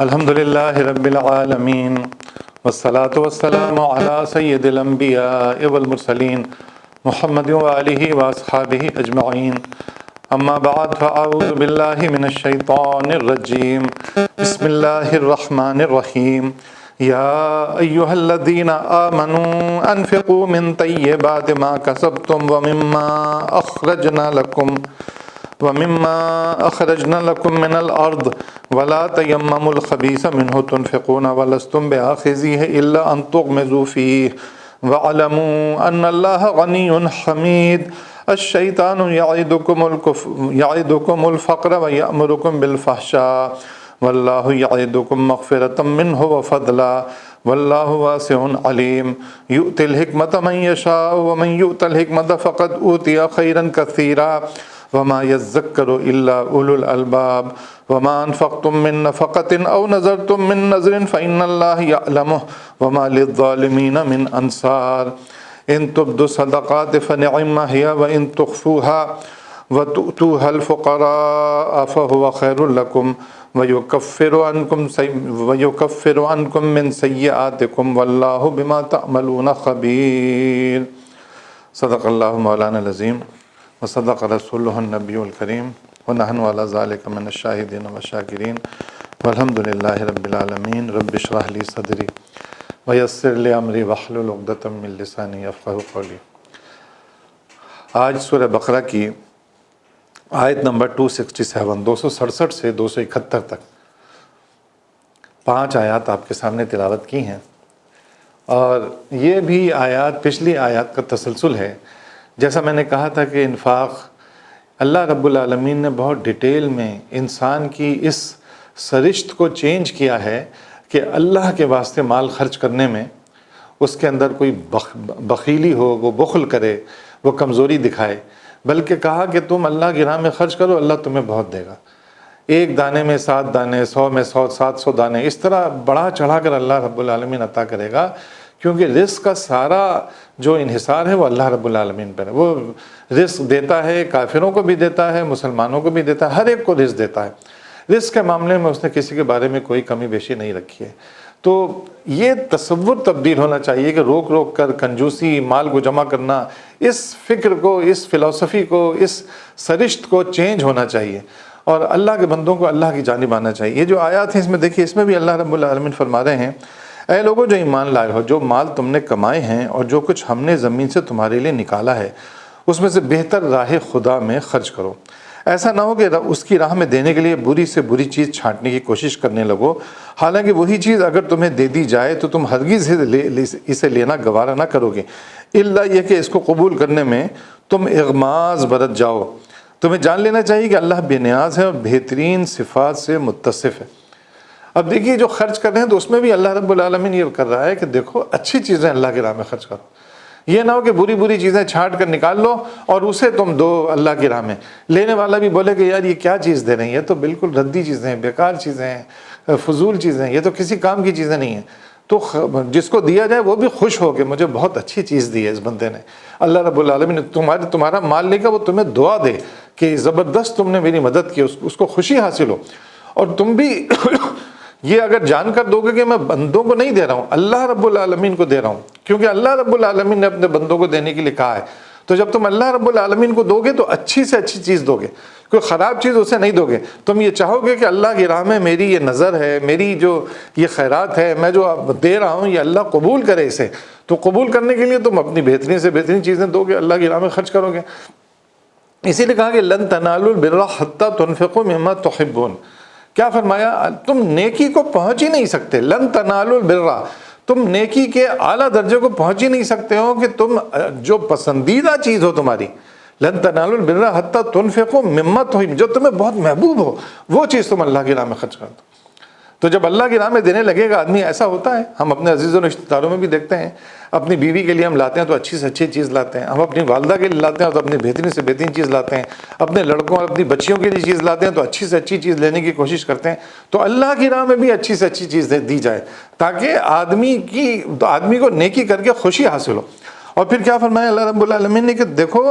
الحمد للہ رب العالمین والصلاة والسلام علی سید الانبیاء والمرسلین محمد وآلہ واصحابہ اجمعین اما بعد فاعوذ باللہ من الشیطان الرجیم بسم اللہ الرحمن الرحیم یا ایہا الذین آمنوا انفقوا من طیبات ما کسبتم ومما أخرجنا لكم من الأرض ولا تيمموا الخبيث منه تنفقون ولستم بآخذيه إلا أن تغمضوا فيه واعلموا أن الله غني حميد الشيطان يعدكم الفقر ويأمركم بالفحشاء والله يعدكم مغفرة منه وفضلا والله واسع عليم يؤتي الحكمة من يشاء ومن يؤت الحكمة فقد أوتي خيرا كثيرا وما يذكر إلا أولو الألباب وما أنفقتم من نفقة أو نذرتم من نذر فإن الله يعلمه وما للظالمين من أنصار إن تبدوا الصدقات فنعم هي وإن تخفوها وتؤتوها الفقراء فهو خير لكم ويكفر عنكم من سيئاتكم والله بما تعملون خبير صدق الله مولانا العظيم وصدق رسوله النبي الكريم ونحن على ذلك من الشاهدين والشاكرين والحمد لله رب العالمين رب اشرح لي صدري ويسر لي امري واحلل عقدة من لساني يفقهوا قولي۔ آج سورہ بقرہ کی آیت نمبر 267 سے 271 تک 5 آیات آپ کے سامنے تلاوت کی ہیں، اور یہ بھی آیات پچھلی آیات کا تسلسل ہے۔ جیسا میں نے کہا تھا کہ انفاق اللہ رب العالمین نے بہت ڈیٹیل میں انسان کی اس سرشت کو چینج کیا ہے کہ اللہ کے واسطے مال خرچ کرنے میں اس کے اندر کوئی بخیلی ہو، وہ بخل کرے، وہ کمزوری دکھائے، بلکہ کہا کہ تم اللہ کی راہ میں خرچ کرو، اللہ تمہیں بہت دے گا۔ 1 دانے میں 7 دانے، 100 میں 100، 700 دانے، اس طرح بڑھا چڑھا کر اللہ رب العالمین عطا کرے گا، کیونکہ رزق کا سارا جو انحصار ہے وہ اللہ رب العالمین پر ہے۔ وہ رزق دیتا ہے، کافروں کو بھی دیتا ہے، مسلمانوں کو بھی دیتا ہے، ہر ایک کو رزق دیتا ہے۔ رزق کے معاملے میں اس نے کسی کے بارے میں کوئی کمی بیشی نہیں رکھی ہے۔ تو یہ تصور تبدیل ہونا چاہیے کہ روک روک کر کنجوسی، مال کو جمع کرنا، اس فکر کو، اس فلسفی کو، اس سرشت کو چینج ہونا چاہیے، اور اللہ کے بندوں کو اللہ کی جانب آنا چاہیے۔ یہ جو آیات ہیں اس میں دیکھیے، اس میں بھی اللہ رب العالمین فرما رہے ہیں، اے لوگوں جو ایمان لائے ہو، جو مال تم نے کمائے ہیں اور جو کچھ ہم نے زمین سے تمہارے لیے نکالا ہے، اس میں سے بہتر راہ خدا میں خرچ کرو۔ ایسا نہ ہو کہ اس کی راہ میں دینے کے لیے بری سے بری چیز چھانٹنے کی کوشش کرنے لگو، حالانکہ وہی چیز اگر تمہیں دے دی جائے تو تم ہرگز اسے لینا گوارا نہ کرو گے، الا یہ کہ اس کو قبول کرنے میں تم اغماض برت جاؤ۔ تمہیں جان لینا چاہیے کہ اللہ بے نیاز ہے اور بہترین صفات سے متصف ہے۔ اب دیکھیے جو خرچ کر رہے ہیں تو اس میں بھی اللہ رب العالمین یہ کر رہا ہے کہ دیکھو اچھی چیزیں اللہ کی راہ میں خرچ کرو، یہ نہ ہو کہ بری چیزیں چھانٹ کر نکال لو اور اسے تم دو اللہ کی راہ میں۔ لینے والا بھی بولے کہ یار یہ کیا چیز دے رہے ہیں، یہ تو بالکل ردی چیزیں ہیں، بیکار چیزیں ہیں، فضول چیزیں ہیں، یہ تو کسی کام کی چیزیں نہیں ہیں۔ تو جس کو دیا جائے وہ بھی خوش ہو کہ مجھے بہت اچھی چیز دی ہے اس بندے نے۔ اللہ رب العالمین نے تمہارا مال لے کر وہ تمہیں دعا دے کہ زبردست تم نے میری مدد کی، اس کو خوشی حاصل ہو، اور تم بھی یہ اگر جان کر دو گے کہ میں بندوں کو نہیں دے رہا ہوں، اللہ رب العالمین کو دے رہا ہوں، کیونکہ اللہ رب العالمین نے اپنے بندوں کو دینے کے لیے کہا ہے۔ تو جب تم اللہ رب العالمین کو دو گے تو اچھی سے اچھی چیز دو گے، کوئی خراب چیز اسے نہیں دو گے۔ تم یہ چاہو گے کہ اللہ کی راہ میں میری یہ نظر ہے، میری جو یہ خیرات ہے، میں جو دے رہا ہوں یہ اللہ قبول کرے اسے، تو قبول کرنے کے لیے تم اپنی بہترین سے بہترین چیزیں دو گے، اللہ کی راہ میں خرچ کرو گے۔ اسی لیے کہا کہ لن تنالوا البر حتی تنفقوا مما تحبون۔ کیا فرمایا؟ تم نیکی کو پہنچ ہی نہیں سکتے، لن تنالوا البر، تم نیکی کے اعلیٰ درجے کو پہنچ ہی نہیں سکتے ہو کہ تم جو پسندیدہ چیز ہو تمہاری، لن تنالوا البر حتی تنفقوا مما تحبون، جو تمہیں بہت محبوب ہو وہ چیز تم اللہ کی راہ میں خرچ کر دو۔ تو جب اللہ کی راہ میں دینے لگے گا آدمی، ایسا ہوتا ہے، ہم اپنے عزیزوں رشتہ داروں میں بھی دیکھتے ہیں، اپنی بیوی کے لیے ہم لاتے ہیں تو اچھی سے اچھی چیز لاتے ہیں، ہم اپنی والدہ کے لیے لاتے ہیں تو اپنی بہترین سے بہترین چیز لاتے ہیں، اپنے لڑکوں اور اپنی بچیوں کے لیے چیز لاتے ہیں تو اچھی سے اچھی چیز لینے کی کوشش کرتے ہیں۔ تو اللہ کی راہ میں بھی اچھی سے اچھی چیز دی جائے تاکہ آدمی کو نیکی کر کے خوشی حاصل ہو۔ اور پھر کیا فرمایا اللہ رب العالمین نے کہ دیکھو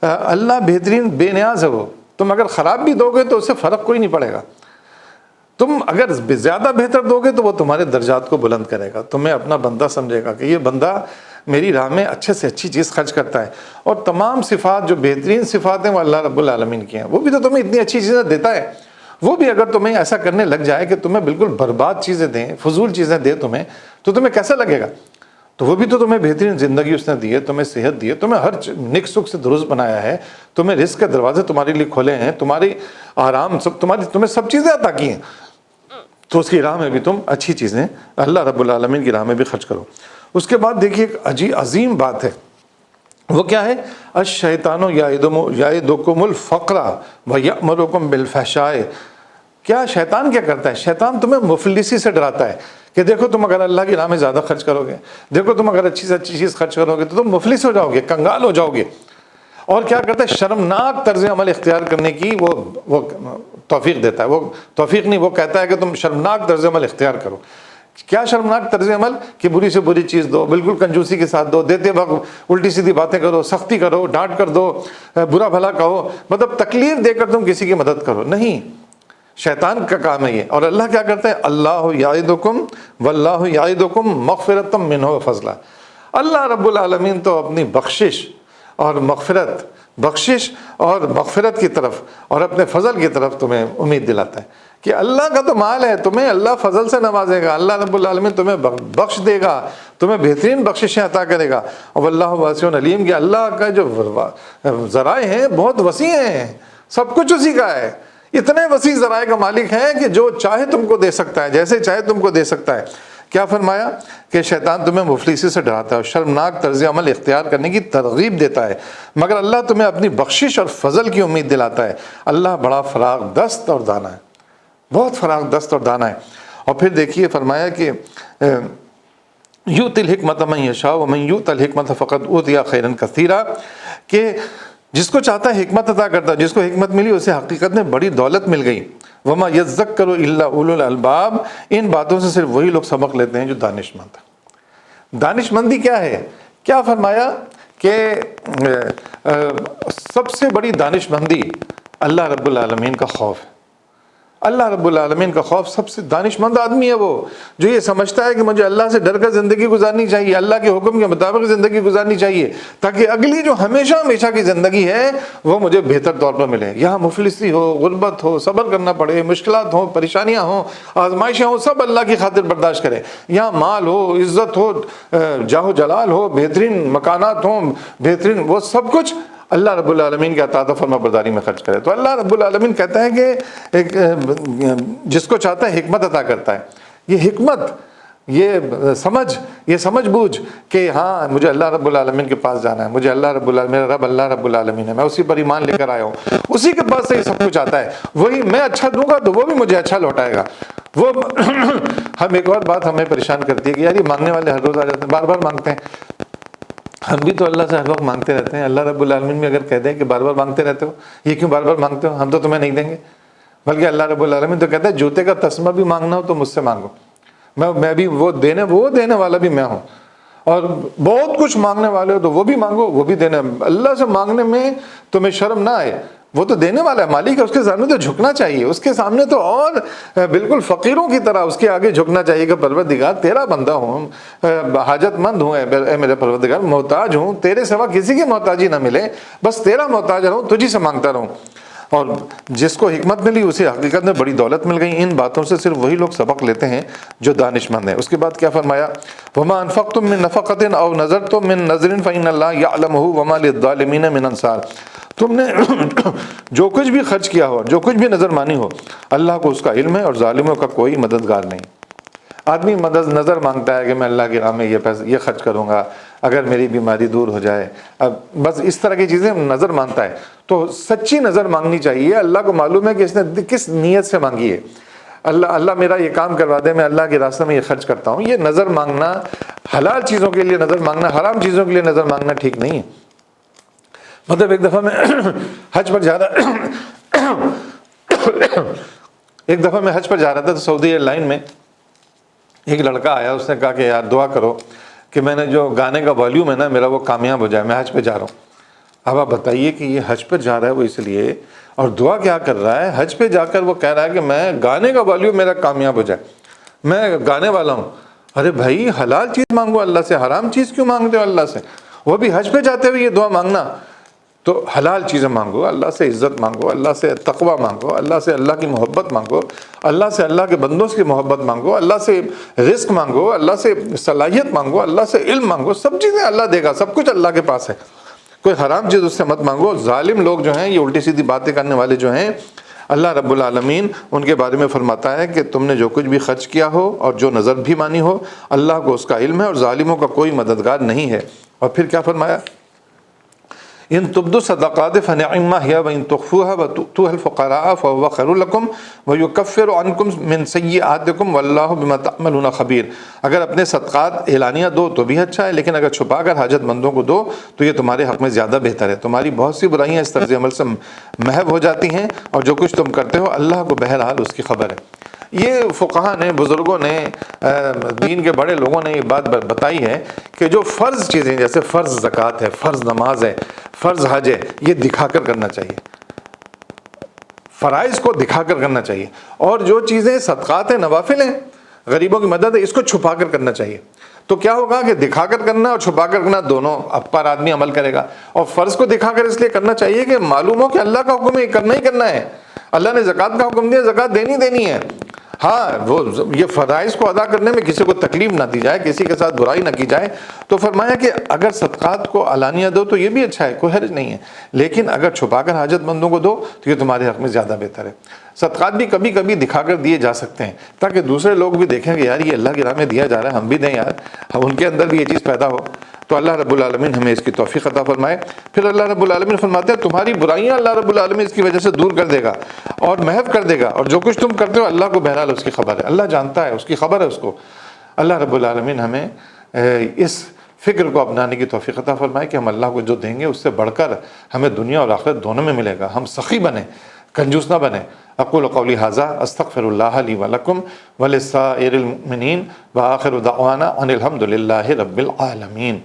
اللہ بہترین بے نیاز ہے، وہ تم اگر خراب بھی دو گے تو اس سے فرق کوئی نہیں پڑے گا۔ تم اگر زیادہ بہتر دو گے تو وہ تمہارے درجات کو بلند کرے گا، تمہیں اپنا بندہ سمجھے گا کہ یہ بندہ میری راہ میں اچھے سے اچھی چیز خرچ کرتا ہے۔ اور تمام صفات جو بہترین صفات ہیں وہ اللہ رب العالمین کی ہیں، وہ بھی تو تمہیں اتنی اچھی چیزیں دیتا ہے، وہ بھی اگر تمہیں ایسا کرنے لگ جائے کہ تمہیں بالکل برباد چیزیں دیں، فضول چیزیں دے تمہیں، تو تمہیں کیسا لگے گا؟ تو وہ بھی تو تمہیں بہترین زندگی اس نے دی ہے، تمہیں صحت دی ہے، تمہیں ہر نک سکھ سے درست بنایا ہے، تمہیں رزق کے دروازے تمہارے لیے کھولے ہیں، تمہاری آرام سب تمہیں سب چیزیں عطا کی ہیں، تو اس کی راہ میں بھی تم اچھی چیزیں اللہ رب العالمین کی راہ میں بھی خرچ کرو۔ اس کے بعد دیکھیے ایک عظیم بات ہے، وہ کیا ہے؟ الشیطان یعدکم الفقر ویأمرکم بالفحشاء۔ کیا شیطان کیا کرتا ہے؟ شیطان تمہیں مفلسی سے ڈراتا ہے کہ دیکھو تم اگر اللہ کی راہ میں زیادہ خرچ کرو گے، دیکھو تم اگر اچھی سے اچھی چیز خرچ کرو گے تو تم مفلس ہو جاؤ گے، کنگال ہو جاؤ گے۔ اور کیا کرتا ہے؟ شرمناک طرز عمل اختیار کرنے کی وہ توفیق دیتا ہے، وہ توفیق نہیں، وہ کہتا ہے کہ تم شرمناک طرز عمل اختیار کرو۔ کیا شرمناک طرز عمل؟ کہ بری سے بری چیز دو، بالکل کنجوسی کے ساتھ دو، دیتے وقت الٹی سیدھی باتیں کرو، سختی کرو، ڈانٹ کر دو، برا بھلا کہو، مطلب تکلیف دے کر تم کسی کی مدد کرو، نہیں، شیطان کا کام ہے یہ۔ اور اللہ کیا کرتا ہے؟ اللہ یعدکم واللہ یعدکم مغفرۃ منہ وفضلا۔ اللہ رب العالمین تو اپنی بخشش اور مغفرت کی طرف اور اپنے فضل کی طرف تمہیں امید دلاتا ہے کہ اللہ کا تو مال ہے، تمہیں اللہ فضل سے نوازے گا، اللہ رب العالمین تمہیں بخش دے گا، تمہیں بہترین بخششیں عطا کرے گا۔ اور واللہ واسع علیم، کہ اللہ کا جو ذرائع ہیں بہت وسیع ہیں، سب کچھ اسی کا ہے، اتنے وسیع ذرائع کا مالک ہے کہ جو چاہے تم کو دے سکتا ہے، جیسے چاہے تم کو دے سکتا ہے۔ کیا فرمایا؟ کہ شیطان تمہیں مفلسی سے ڈراتا ہے اور شرمناک طرز عمل اختیار کرنے کی ترغیب دیتا ہے، مگر اللہ تمہیں اپنی بخشش اور فضل کی امید دلاتا ہے۔ اللہ بڑا فراغ دست اور دانا ہے، بہت فراغ دست اور دانا ہے۔ اور پھر دیکھیے فرمایا کہ یؤتی الحکمۃ من یشاء ومن یؤت الحکمۃ فقد اوتی خیرا کثیرا، کہ جس کو چاہتا ہے حکمت عطا کرتا ہے، جس کو حکمت ملی اسے حقیقت میں بڑی دولت مل گئی۔ وما یذکر الا اولو الالباب، ان باتوں سے صرف وہی لوگ سبق لیتے ہیں جو دانش مند ہیں۔ دانش مندی کیا ہے؟ کیا فرمایا کہ سب سے بڑی دانش مندی اللہ رب العالمین کا خوف ہے۔ اللہ رب العالمین کا خوف، سب سے دانش مند آدمی ہے وہ جو یہ سمجھتا ہے کہ مجھے اللہ سے ڈر کر زندگی گزارنی چاہیے، اللہ کے حکم کے مطابق زندگی گزارنی چاہیے، تاکہ اگلی جو ہمیشہ ہمیشہ کی زندگی ہے وہ مجھے بہتر طور پر ملے۔ یہاں مفلسی ہو، غربت ہو، صبر کرنا پڑے، مشکلات ہوں، پریشانیاں ہوں، آزمائشیں ہوں، سب اللہ کی خاطر برداشت کرے۔ یہاں مال ہو، عزت ہو، جاہ و جلال ہو، بہترین مکانات ہوں، بہترین، وہ سب کچھ اللہ رب العالمین کے اطاعت و فرما برداری میں خرچ کرے۔ تو اللہ رب العالمین کہتا ہے کہ جس کو چاہتا ہے حکمت عطا کرتا ہے۔ یہ حکمت، یہ سمجھ بوجھ کہ ہاں مجھے اللہ رب العالمین کے پاس جانا ہے، مجھے اللہ رب العالمین، میرا رب اللہ رب العالمین ہے، میں اسی پر ایمان لے کر آیا ہوں، اسی کے پاس سے یہ سب کچھ آتا ہے، وہی میں اچھا دوں گا تو وہ بھی مجھے اچھا لوٹائے گا۔ وہ ہم ایک اور بات ہمیں پریشان کرتی ہے کہ یار یہ مانگنے والے ہر روز آ جاتے ہیں، بار بار مانگتے ہیں۔ ہم بھی تو اللہ سے ہر وقت مانگتے رہتے ہیں، اللہ رب العالمین بھی اگر کہہ دیں کہ بار بار مانگتے رہتے ہو، یہ کیوں بار بار مانگتے ہو، ہم تو تمہیں نہیں دیں گے۔ بلکہ اللہ رب العالمین تو کہتا ہے جوتے کا تسمہ بھی مانگنا ہو تو مجھ سے مانگو، میں بھی وہ دینے والا بھی میں ہوں، اور بہت کچھ مانگنے والے ہو تو وہ بھی مانگو، وہ بھی دینے۔ اللہ سے مانگنے میں تمہیں شرم نہ آئے، وہ تو دینے والا ہے، مالک ہے، اس کے سامنے تو جھکنا چاہیے، اس کے سامنے تو اور بالکل فقیروں کی طرح اس کے آگے جھکنا چاہیے کہ پروردگار تیرا بندہ ہوں، حاجت مند ہوں، اے میرے پروردگار محتاج ہوں، تیرے سوا کسی کی محتاجی نہ ملے، بس تیرا محتاج رہوں، تجھی سے مانگتا رہوں۔ اور جس کو حکمت ملی اسے حقیقت میں بڑی دولت مل گئی۔ ان باتوں سے صرف وہی لوگ سبق لیتے ہیں جو دانش مند ہیں۔ اس کے بعد کیا فرمایا؟ وما انفقتم من نفقۃ او نذرتم من نذر فإن اللہ یعلمہ وما للظالمین من انصار۔ تم نے جو کچھ بھی خرچ کیا ہو، جو کچھ بھی نظر مانی ہو، اللہ کو اس کا علم ہے اور ظالموں کا کوئی مددگار نہیں۔ آدمی نظر مانگتا ہے کہ میں اللہ کی راہ میں یہ خرچ کروں گا اگر میری بیماری دور ہو جائے، اب بس اس طرح کی چیزیں نظر مانگتا ہے۔ تو سچی نظر مانگنی چاہیے، اللہ کو معلوم ہے کہ اس نے کس نیت سے مانگی ہے۔ اللہ میرا یہ کام کروا دے، میں اللہ کے راستے میں یہ خرچ کرتا ہوں۔ یہ نظر مانگنا، حلال چیزوں کے لیے نظر مانگنا، حرام چیزوں کے لیے نظر مانگنا ٹھیک نہیں ہے۔ مطلب ایک دفعہ میں حج پر جا رہا تھا تو سعودی ایئر لائن میں ایک لڑکا آیا، اس نے کہا کہ یار دعا کرو کہ میں نے جو گانے کا والیوم ہے نا میرا وہ کامیاب ہو جائے، میں حج پہ جا رہا ہوں۔ اب آپ بتائیے کہ یہ حج پر جا رہا ہے وہ اس لیے، اور دعا کیا کر رہا ہے؟ حج پہ جا کر وہ کہہ رہا ہے کہ میں گانے کا والیوم میرا کامیاب ہو جائے، میں گانے والا ہوں۔ ارے بھائی حلال چیز مانگو اللہ سے، حرام چیز کیوں مانگتے ہو اللہ سے؟ وہ بھی حج پہ جاتے ہوئے یہ دعا مانگنا، تو حلال چیزیں مانگو، اللہ سے عزت مانگو، اللہ سے تقوی مانگو، اللہ سے اللہ کی محبت مانگو، اللہ سے اللہ کے بندوں کی محبت مانگو، اللہ سے رزق مانگو، اللہ سے صلاحیت مانگو، اللہ سے علم مانگو، سب چیزیں اللہ دے گا، سب کچھ اللہ کے پاس ہے، کوئی حرام چیز اس سے مت مانگو۔ ظالم لوگ جو ہیں، یہ الٹی سیدھی باتیں کرنے والے جو ہیں، اللہ رب العالمین ان کے بارے میں فرماتا ہے کہ تم نے جو کچھ بھی خرچ کیا ہو اور جو نظر بھی مانی ہو، اللہ کو اس کا علم ہے اور ظالموں کا کوئی مددگار نہیں ہے۔ اور پھر کیا فرمایا؟ ان تبدوا الصدقات فنعما هي وان تخفوها وتؤتوها الفقراء فهو خير لكم ويكفر عنكم من سيئاتكم والله بما تعملون خبير۔ اگر اپنے صدقات اعلانیہ دو تو بھی اچھا ہے، لیکن اگر چھپا کر حاجت مندوں کو دو تو یہ تمہارے حق میں زیادہ بہتر ہے۔ تمہاری بہت سی برائیاں اس طرز عمل سے محو ہو جاتی ہیں، اور جو کچھ تم کرتے ہو اللہ کو بہرحال اس کی خبر ہے۔ یہ فقہا نے، بزرگوں نے، دین کے بڑے لوگوں نے یہ بات بتائی ہے کہ جو فرض چیزیں جیسے فرض زکوٰۃ ہے، فرض نماز ہے، فرض حج ہے، یہ دکھا کر کرنا چاہیے، فرائض کو دکھا کر کرنا چاہیے، اور جو چیزیں صدقات ہیں، نوافل ہیں، غریبوں کی مدد ہے، اس کو چھپا کر کرنا چاہیے۔ تو کیا ہوگا کہ دکھا کر کرنا اور چھپا کر کرنا دونوں پر آدمی عمل کرے گا۔ اور فرض کو دکھا کر اس لیے کرنا چاہیے کہ معلوم ہو کہ اللہ کا حکم ہے، کرنا ہی کرنا ہے، اللہ نے زکوٰۃ کا حکم دیا، زکوٰۃ دینی ہے۔ ہاں وہ یہ فرائض کو ادا کرنے میں کسی کو تکلیف نہ دی جائے، کسی کے ساتھ برائی نہ کی جائے، تو فرمایا کہ اگر صدقات کو علانیہ دو تو یہ بھی اچھا ہے، کوئی حرج نہیں ہے، لیکن اگر چھپا کر حاجت مندوں کو دو تو یہ تمہارے حق میں زیادہ بہتر ہے۔ صدقات بھی کبھی کبھی دکھا کر دیے جا سکتے ہیں تاکہ دوسرے لوگ بھی دیکھیں کہ یار یہ اللہ کی راہ میں دیا جا رہا ہے، ہم بھی دیں یار، ان کے اندر بھی یہ چیز پیدا ہو۔ تو اللہ رب العالمین ہمیں اس کی توفیق عطا فرمائے۔ پھر اللہ رب العالمین فرماتے ہیں تمہاری برائیاں اللہ رب العالمین اس کی وجہ سے دور کر دے گا اور محو کر دے گا، اور جو کچھ تم کرتے ہو اللہ کو بہرحال اس کی خبر ہے، اللہ جانتا ہے، اس کی خبر ہے اس کو۔ اللہ رب العالمین ہمیں اس فکر کو اپنانے کی توفیق عطا فرمائے کہ ہم اللہ کو جو دیں گے اس سے بڑھ کر ہمیں دنیا اور آخرت دونوں میں ملے گا، ہم سخی بنیں، کنجوس نہ بنیں۔ اقول قولی ھذا استغفر اللہ لی ولکم ولسائر المؤمنین وآخر دعوانا ان الحمد للہ رب العالمین۔